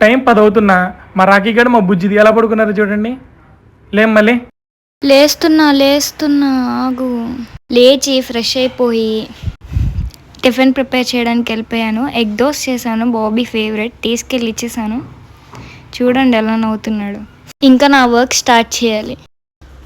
Time 10 అవుతున్నా మా రాఖీ గడు మా బుజ్జిది ఎలా పడుకున్నారో చూడండి. లేం మళ్ళీ లేస్తున్నా ఆగు. లేచి ఫ్రెష్ అయిపోయి టిఫిన్ ప్రిపేర్ చేయడానికి వెళ్ళిపోయాను. ఎగ్ దోశ చేశాను, బాబీ ఫేవరెట్. తీసుకెళ్ళి ఇచ్చేసాను. చూడండి ఎలా నవ్వుతున్నాడు. ఇంకా నా వర్క్ స్టార్ట్ చేయాలి.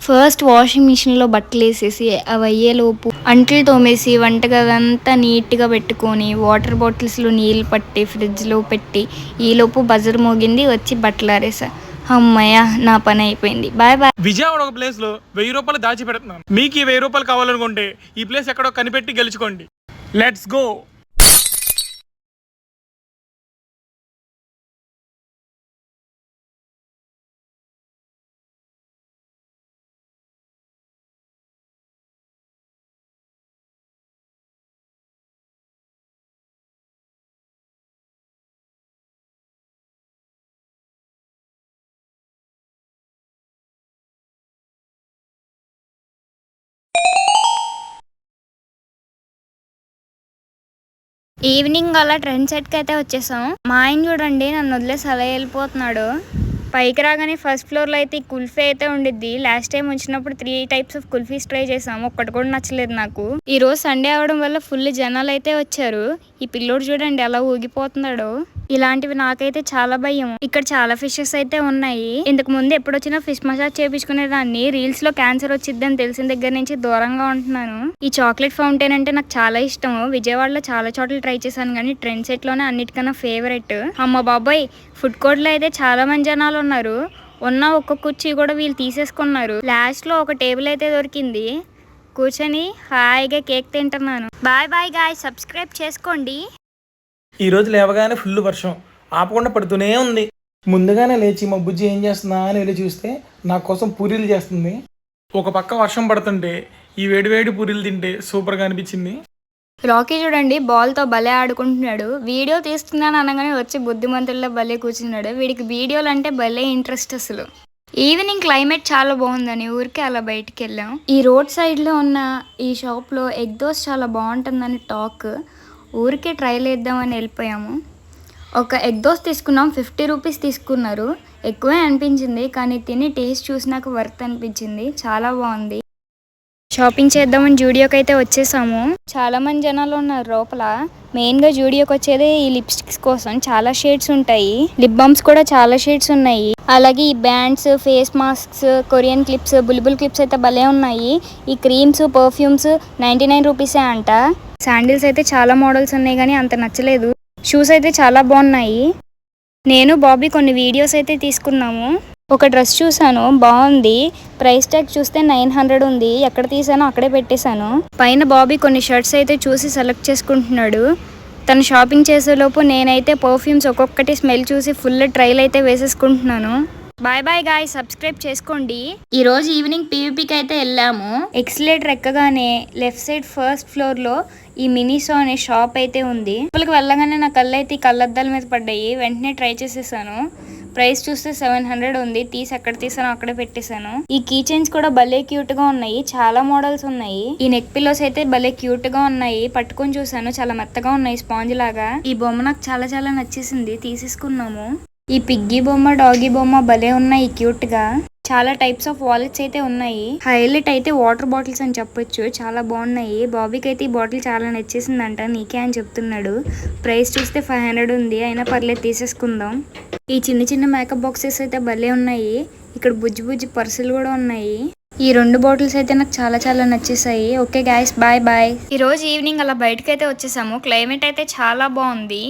ఫస్ట్ వాషింగ్ మిషన్లో బట్టలు వేసేసి అవి అయ్యేలోపు అంట్లు తోమేసి వంటగదంతా నీట్గా పెట్టుకొని వాటర్ బాటిల్స్లో నీళ్ళు పట్టి ఫ్రిడ్జ్లో పెట్టి ఈలోపు బజర్ మోగింది, వచ్చి బట్టలు ఆరేసా. అమ్మయ్య, నా పని అయిపోయింది. Bye bye. విజయవాడ ఒక ప్లేస్ లో 1000 రూపాయలు దాచి పెడుతున్నాను. మీకు ఈ 1000 రూపాయలు కావాలనుకుంటే ఈ ప్లేస్ ఎక్కడో కనిపెట్టి గెలుచుకోండి. Let's go. ఈవినింగ్ అలా ట్రెండ్ సెట్కి అయితే వచ్చేసాం. మా ఆయన చూడండి నన్ను వదిలేసి అలా వెళ్ళిపోతున్నాడు. పైకి రాగానే ఫస్ట్ ఫ్లోర్లో అయితే ఈ కుల్ఫీ అయితే ఉండిద్ది. లాస్ట్ టైం వచ్చినప్పుడు 3 టైప్స్ ఆఫ్ కుల్ఫీస్ ట్రై చేసాము, ఒక్కటి కూడా నచ్చలేదు నాకు. ఈ రోజు సండే అవడం వల్ల ఫుల్ జనాలు అయితే వచ్చారు. ఈ పిల్లోడు చూడండి ఎలా ఊగిపోతున్నాడు. ఇలాంటివి నాకైతే చాలా భయం. ఇక్కడ చాలా ఫిషెస్ అయితే ఉన్నాయి. ఇంతకు ముందు ఎప్పుడు వచ్చినా ఫిష్ మసాజ్ చేపించుకునేదాన్ని. రీల్స్ లో క్యాన్సర్ వచ్చిద్దని తెలిసిన దగ్గర నుంచి దూరంగా ఉంటున్నాను. ఈ చాక్లెట్ ఫౌంటైన్ అంటే నాకు చాలా ఇష్టం. విజయవాడలో చాలా చోట్ల ట్రై చేశాను కానీ ట్రెండ్ సెట్ లోనే అన్నిటికన్నా ఫేవరెట్. అమ్మ బాబాయ్, ఫుడ్ కోర్ట్ లో అయితే చాలా మంది జనాలు ఉన్నారు. ఉన్న ఒక్క కుర్చీ కూడా వీళ్ళు తీసేసుకున్నారు. లాస్ట్ లో ఒక టేబుల్ అయితే దొరికింది. కూర్చొని హాయిగా కేక్ తింటున్నాను. బాయ్ బాయ్ గాయ్, సబ్స్క్రైబ్ చేసుకోండి. ఈ రోజు లేవగానే ఫుల్ వర్షం ఆపకుండా పడుతూనే ఉంది. ముందుగానే లేచి మా బుజ్జి ఏం చేస్తుందా అని వెళ్ళి చూస్తే నా కోసం పూరీలు చేస్తుంది. ఒక పక్క వర్షం పడుతుంటే ఈ వేడివేడి పూరీలు తింటే సూపర్గా అనిపించింది. రాకీ చూడండి బాల్తో భలే ఆడుకుంటున్నాడు. వీడియో తీస్తున్నాను అనగానే వచ్చి బుద్ధిమంతుల్లో భలే కూర్చున్నాడు. వీడికి వీడియోలు అంటే భలే ఇంట్రెస్ట్ అసలు. ఈవినింగ్ క్లైమేట్ చాలా బాగుందని ఊరికే అలా బయటికి వెళ్ళాం. ఈ రోడ్ సైడ్లో ఉన్న ఈ షాప్లో ఎగ్ దోశ చాలా బాగుంటుందని టాక్. ఊరికే ట్రైల్ వేద్దామని వెళ్ళిపోయాము. ఒక ఎగ్ దోశ తీసుకున్నాం, 50 రూపీస్ తీసుకున్నారు. ఎక్కువే అనిపించింది కానీ తిని టేస్ట్ చూసినాక వర్త్ అనిపించింది. చాలా బాగుంది. షాపింగ్ చేద్దామని జూడియోకి అయితే వచ్చేసాము. చాలా మంది జనాలు ఉన్నారు లోపల. మెయిన్ గా జూడియోకి వచ్చేది ఈ లిప్స్టిక్స్ కోసం. చాలా షేడ్స్ ఉంటాయి. లిప్ బామ్స్ కూడా చాలా షేడ్స్ ఉన్నాయి. అలాగే ఈ bands, face masks, Korean clips, బుల్బుల్ క్లిప్స్ అయితే భలే ఉన్నాయి. ఈ క్రీమ్స్, పర్ఫ్యూమ్స్ 99 రూపీసే అంట. శాండిల్స్ అయితే చాలా మోడల్స్ ఉన్నాయి కానీ అంత నచ్చలేదు. షూస్ అయితే చాలా బాగున్నాయి. నేను బాబీ కొన్ని వీడియోస్ అయితే తీసుకున్నాము. ఒక డ్రెస్ చూసాను, బాగుంది. ప్రైస్ ట్యాగ్ చూస్తే 900 ఉంది. ఎక్కడ తీసానో అక్కడే పెట్టేశాను. పైన బాబీ కొన్ని షర్ట్స్ అయితే చూసి సెలెక్ట్ చేసుకుంటున్నాడు. తను షాపింగ్ చేసేలోపు నేనైతే పర్ఫ్యూమ్స్ ఒక్కొక్కటి స్మెల్ చూసి ఫుల్ ట్రైల్ అయితే వేసేసుకుంటున్నాను. బాయ్ బాయ్ గాయ్, సబ్స్క్రైబ్ చేసుకోండి. ఈ రోజు ఈవినింగ్ పీవీపీకి అయితే వెళ్ళాము. ఎక్సిలేటర్ ఎక్కగానే లెఫ్ట్ సైడ్ ఫస్ట్ ఫ్లోర్ లో ఈ మినీసో అనే షాప్ అయితే ఉంది. లోపలికి వెళ్ళగానే నా కళ్ళు అయితే ఈ కళ్ళద్దాల మీద పడ్డాయి. వెంటనే ట్రై చేసేసాను. ప్రైస్ చూస్తే 700 ఉంది. తీసి ఎక్కడ తీసానో అక్కడే పెట్టేశాను. ఈ కీ చైన్స్ కూడా భలే క్యూట్ గా ఉన్నాయి. చాలా మోడల్స్ ఉన్నాయి. ఈ నెక్ పిల్లోస్ అయితే భలే క్యూట్ గా ఉన్నాయి. పట్టుకొని చూసాను, చాలా మెత్తగా ఉన్నాయి, స్పాంజ్ లాగా. ఈ బొమ్మ నాకు చాలా చాలా నచ్చేసింది, తీసేసుకున్నాము. ఈ పిగ్గీ బొమ్మ, డాగీ బొమ్మ భలే ఉన్నాయి క్యూట్ గా. చాలా టైప్స్ ఆఫ్ వాలెట్స్ అయితే ఉన్నాయి. హైలైట్ అయితే వాటర్ బాటిల్స్ అని చెప్పొచ్చు, చాలా బాగున్నాయి. బాబీకి అయితే ఈ బాటిల్ చాలా నచ్చేసిందంట, నీకే అని చెప్తున్నాడు. ప్రైస్ చూస్తే 500 ఉంది. అయినా పర్లేదు తీసేసుకుందాం. ఈ చిన్న చిన్న మేకప్ బాక్సెస్ అయితే భలే ఉన్నాయి. ఇక్కడ బుజ్జి బుజ్జి పర్సులు కూడా ఉన్నాయి. ఈ 2 బాటిల్స్ అయితే నాకు చాలా చాలా నచ్చేసాయి. Okay guys, bye bye. ఈ రోజు ఈవినింగ్ అలా బయటకు అయితే వచ్చేసాము. క్లైమేట్ అయితే చాలా బాగుంది.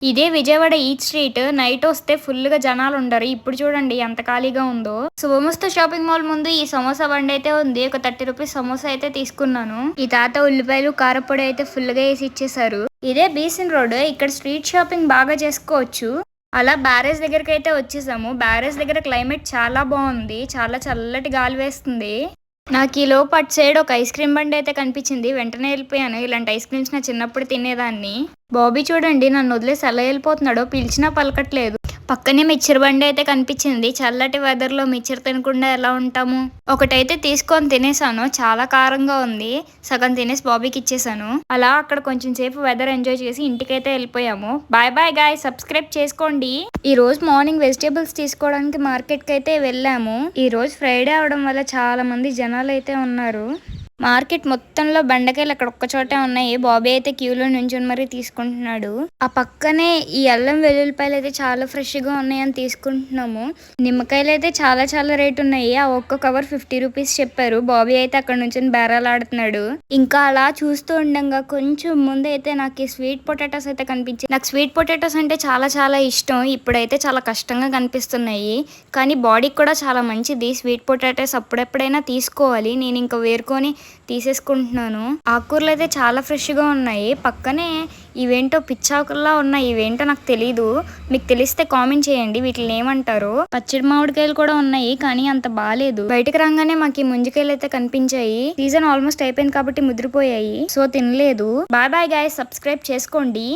ఇదే విజయవాడ ఈట్ స్ట్రీట్. నైట్ వస్తే ఫుల్ గా జనాలు ఉండరు. ఇప్పుడు చూడండి ఎంత ఖాళీగా ఉందో. శుభమస్తు షాపింగ్ మాల్ ముందు ఈ సమోసా బండి అయితే ఉంది. ఒక 30 రూపీస్ సమోసా అయితే తీసుకున్నాను. ఈ తాత ఉల్లిపాయలు, కారపొడి అయితే ఫుల్ గా వేసి ఇచ్చేసారు. ఇదే బీసన్ రోడ్. ఇక్కడ స్ట్రీట్ షాపింగ్ బాగా చేసుకోవచ్చు. అలా బ్యారేజ్ దగ్గరికి అయితే వచ్చేసాము. బ్యారేజ్ దగ్గర క్లైమేట్ చాలా బాగుంది. చాలా చల్లటి గాలి వేస్తుంది. నాకు ఈ లోపు అటు సైడ్ ఒక ఐస్ క్రీమ్ బండి అయితే కనిపించింది. వెంటనే వెళ్ళిపోయాను. ఇలాంటి ఐస్ క్రీమ్స్ నా చిన్నప్పుడు తినేదాన్ని. బాబీ చూడండి నన్ను వదిలేసి అలా వెళ్ళిపోతున్నాడు. పిలిచినా పలకట్లేదు. పక్కనే మిక్చర్ బండి అయితే కనిపించింది. చల్లటి వెదర్ లో మిక్చర్ తినకుండా ఎలా ఉంటాము. ఒకటైతే తీసుకొని తినేసాను, చాలా కారంగా ఉంది. సగం తినేసి బాబీకి ఇచ్చేసాను. అలా అక్కడ కొంచెం సేపు వెదర్ ఎంజాయ్ చేసి ఇంటికైతే వెళ్ళిపోయాము. బాయ్ బాయ్ గాయ్, సబ్స్క్రైబ్ చేసుకోండి. ఈ రోజు మార్నింగ్ వెజిటేబుల్స్ తీసుకోవడానికి మార్కెట్ కి అయితే వెళ్ళాము. ఈ రోజు ఫ్రైడే అవడం వల్ల చాలా మంది జనాలు అయితే ఉన్నారు. మార్కెట్ మొత్తంలో బెండకాయలు అక్కడ ఒక్క చోటే ఉన్నాయి. బాబీ అయితే క్యూలో నుంచొని మరీ తీసుకుంటున్నాడు. ఆ పక్కనే ఈ అల్లం వెల్లుల్లిపాయలు అయితే చాలా ఫ్రెష్ గా ఉన్నాయని తీసుకుంటున్నాము. నిమ్మకాయలు అయితే చాలా చాలా రేట్ ఉన్నాయి. ఆ ఒక్క కవర్ 50 రూపీస్ చెప్పారు. బాబీ అయితే అక్కడ నుంచొని బేరాలు ఆడుతున్నాడు. ఇంకా అలా చూస్తూ ఉండగా కొంచెం ముందు అయితే నాకు ఈ స్వీట్ పొటాటోస్ అయితే కనిపించాయి. నాకు స్వీట్ పొటాటోస్ అంటే చాలా చాలా ఇష్టం. ఇప్పుడైతే చాలా కష్టంగా కనిపిస్తున్నాయి, కానీ బాడీకి కూడా చాలా మంచిది. స్వీట్ పొటాటోస్ అప్పుడెప్పుడైనా తీసుకోవాలి. నేను ఇంకా వేరుకొని తీసేసుకుంటున్నాను. ఆకుకూరలు అయితే చాలా ఫ్రెష్గా ఉన్నాయి. పక్కనే ఇవేంటో పిచ్చాకుల్లా ఉన్నాయి. ఇవేంటో నాకు తెలీదు. మీకు తెలిస్తే కామెంట్ చేయండి వీటిని ఏమంటారో. పచ్చడి మామిడికాయలు కూడా ఉన్నాయి, కానీ అంత బాలేదు. బయటకు రాగానే మాకు ఈ ముంజికాయలు అయితే కనిపించాయి. సీజన్ ఆల్మోస్ట్ అయిపోయింది కాబట్టి ముదిరిపోయాయి, సో తినలేదు. బాయ్ బాయ్ గైస్, సబ్స్క్రైబ్ చేసుకోండి.